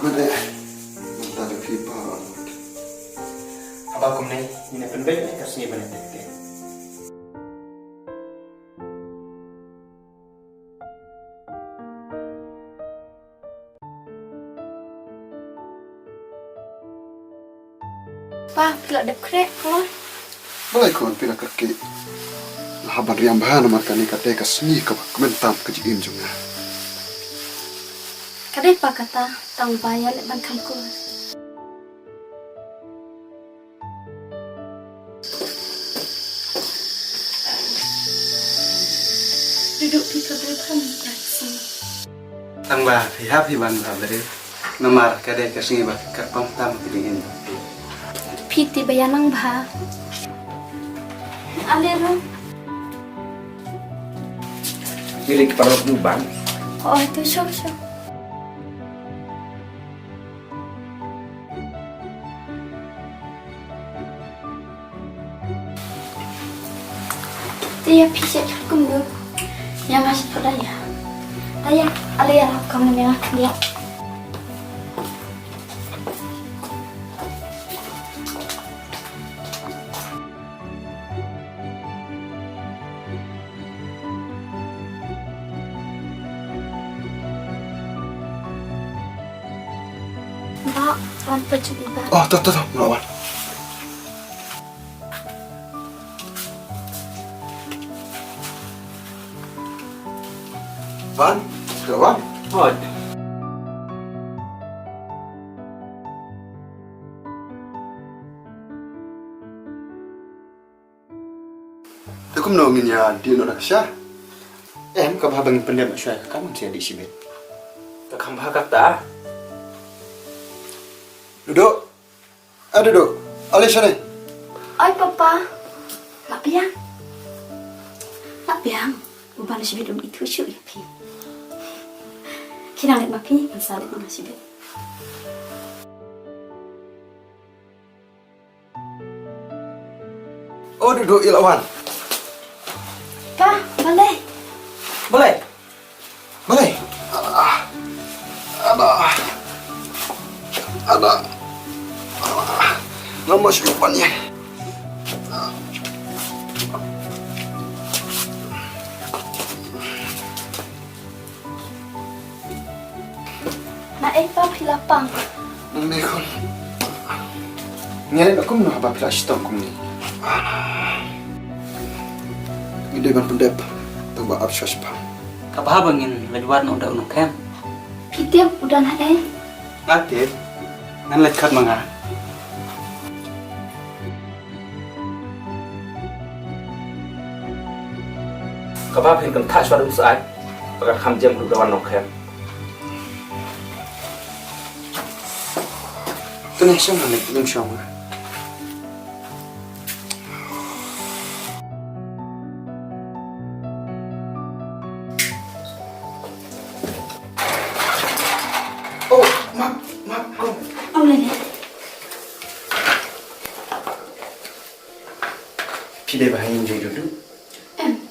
Kemana? Minta ada pipa. Abang kum nih, ini penting nih kasih banyak deh. Pa, pila dep krek keluar. Balai kon pila kaki. Lahaban riang bahan makan ikat teka seni ke kementam kejiin juga. Kadai pa kata tang bayar leban kamku. Duduk di kebetulan taksi. Tangba pihak hiban berabri. Nomor kadai kasih bak kerpam tam pilingin. Piti bayanang bah. Aliran. Pilih kepala lubang. Oh itu syok. Dia pisah cukup dulu. Yang masih berdaya. Daya, aliran kamu yang akan dia. Mbak, tuan pergi mbak. Oh, tuh, melawan. Wan, kawan. Oh, Aku menungin ya di Indonesia. kau bangin pendem saya kamu sih di sini. Kamu bahak tak? Duduk. Duduk. Alisa nih. Oi papa. Nak biang. Ubah nasi bidum itu syuk ya pi. Kira lihat mapi kan salit nasi bidum. Oh, duduk ilawan. Pa, boleh. Boleh. Ada. Lama syukupannya. Nak pa hilapang. Nanti kon. Nyari aku mau apa flash stone kum nih. Gede ban pendep. Tunggu absyas pang. Kau bangin lagi warna udah unuk kan? Pitiam udah nak Aktif. Ngan lekat manga. Kau hendakkan tak suara usai. Agar kamu jam udah warna kan? Tuh nih siapa nih belum siapa? Oh, maaf, kau. Boleh. Pilih bahan yang dulu.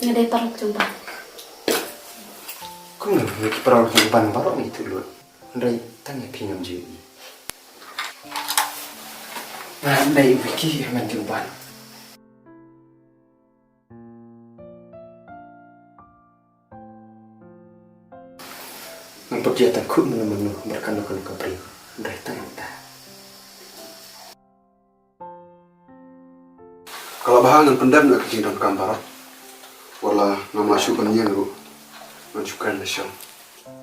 Ngadai parok jumpa. Kau nggak lagi perahu ban barok itu dulu. Ndai tanya pinjam jadi. Nah, ndai wiki yang jumpan. Nampak jatan ku menu berkandung kabri. Ndai tanya tak. Kalau bahan pendem nak kerja dalam kamar. Wala nama syukurnya lu. Mencukukan lesung.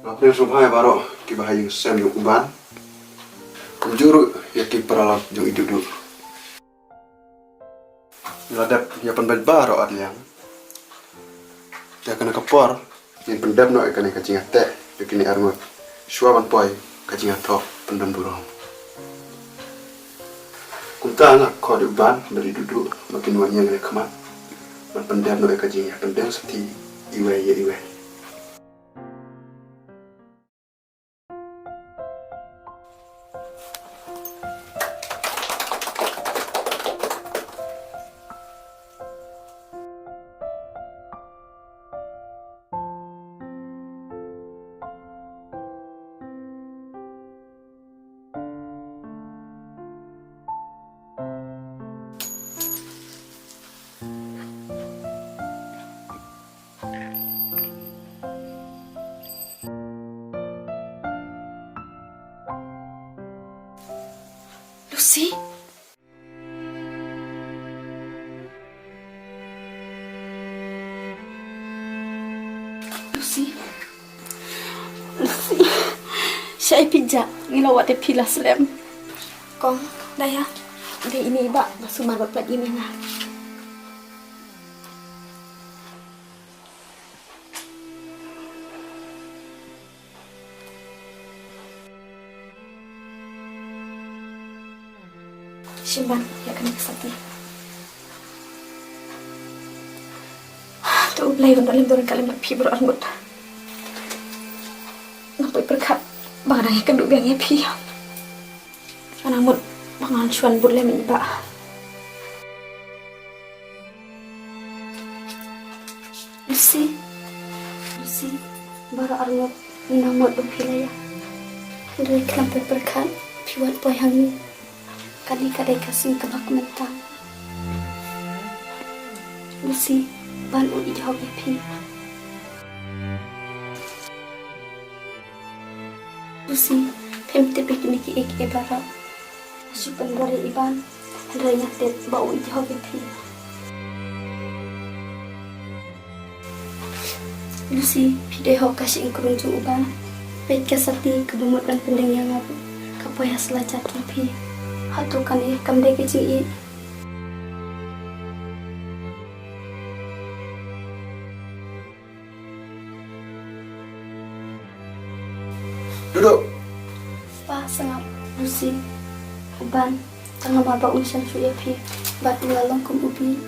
Napri subhai baro ki bahayu sem yung uban. Kujuru ya ki peralap yung idudu. Ladap ya penbet baro adliang. Ya kena kepor yang pendem no ikan kacing ate bikin armut. Suaban poi kacing atok pendem burung. Kunta nak kau di uban dari duduk makin wannya ngene kemat. Man pendem no kacing ya pendem seti iwe. Lucy? Lucy? Lucy? Siya ay pijak. Ngilawat ay pilas lem. Kong, Daya. Dia ini iba. Basumar bapak ini na. Simpan, ya kena kesakti. Tu belai dalam dorang kalimat pi berangut. Nampai berkat barang yang kedua yang pi. Namun bangan cuan boleh menibak. Lucy, baru arngut minamut dupila ya. Dari kenapa berkat piwat boy hangi. Kadai-kadai kasih kebak mentang. Lucy, ban uli jawab ya pi. Lucy, pemte bikin iki barat. Asyik pendari iban, hendaknya tet bau jawab ya pi. Lucy, pidai hok kasih ingkurung uban. Baik kesati kebumut dan pendeng yang ngabu. Kapoya selajat pi. Hatu kan kam dek cing i. Duduk. Pa sengap Lucy. Uban tengah mabak unsan su ya pi. Batu lalong kum ubi.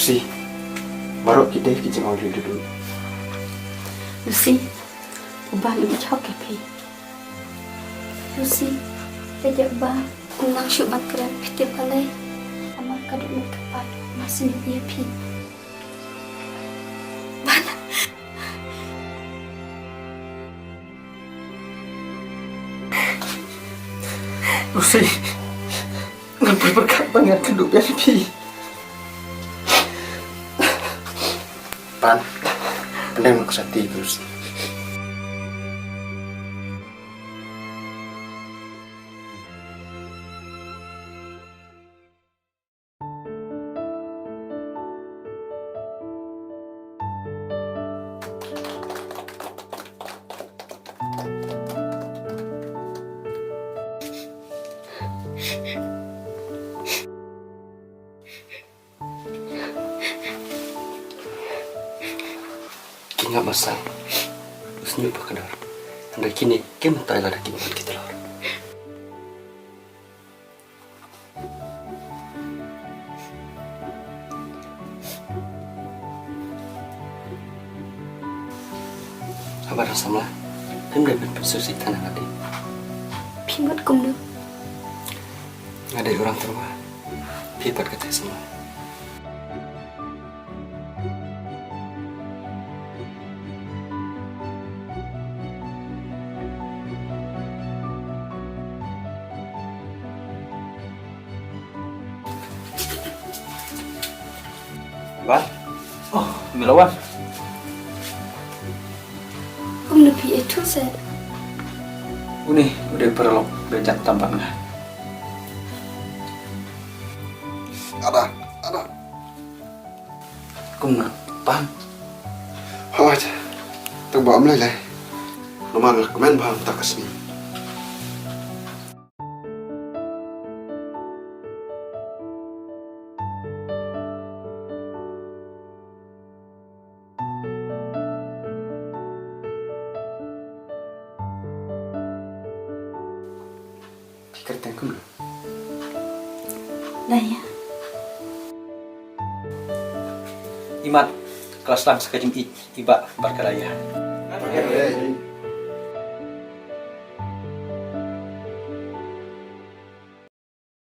Lucy, baru kita kicing awal dulu. Lucy, uban ibu cakap ya pi. Lucy, sejak bah unang syumat keren pitip kalai. Amal kaduk nak tepat masih ya pi. Mana? Lucy, nampai berkat banget kedua yang pi. Pan, pendeng nak kesati terus. Kini nggak besar, terus nyupa kedar. Anda kini, kini tak ada lagi buat kita lor. Kabar sama, kan dah berpersesi tanah lagi. Pimat kum dulu. Ada orang tua, pipat kata semua. Wan? Oh, Milawan. Kum lebih itu saya. Ini udah perlu becak tampangnya. Ada. Kum nak paham? Hoi, tunggu am lagi. Nomor komen paham tak kesini. Kertas kum. Daya. Imat kelas lang sa kajing iba barkalaya. Hey.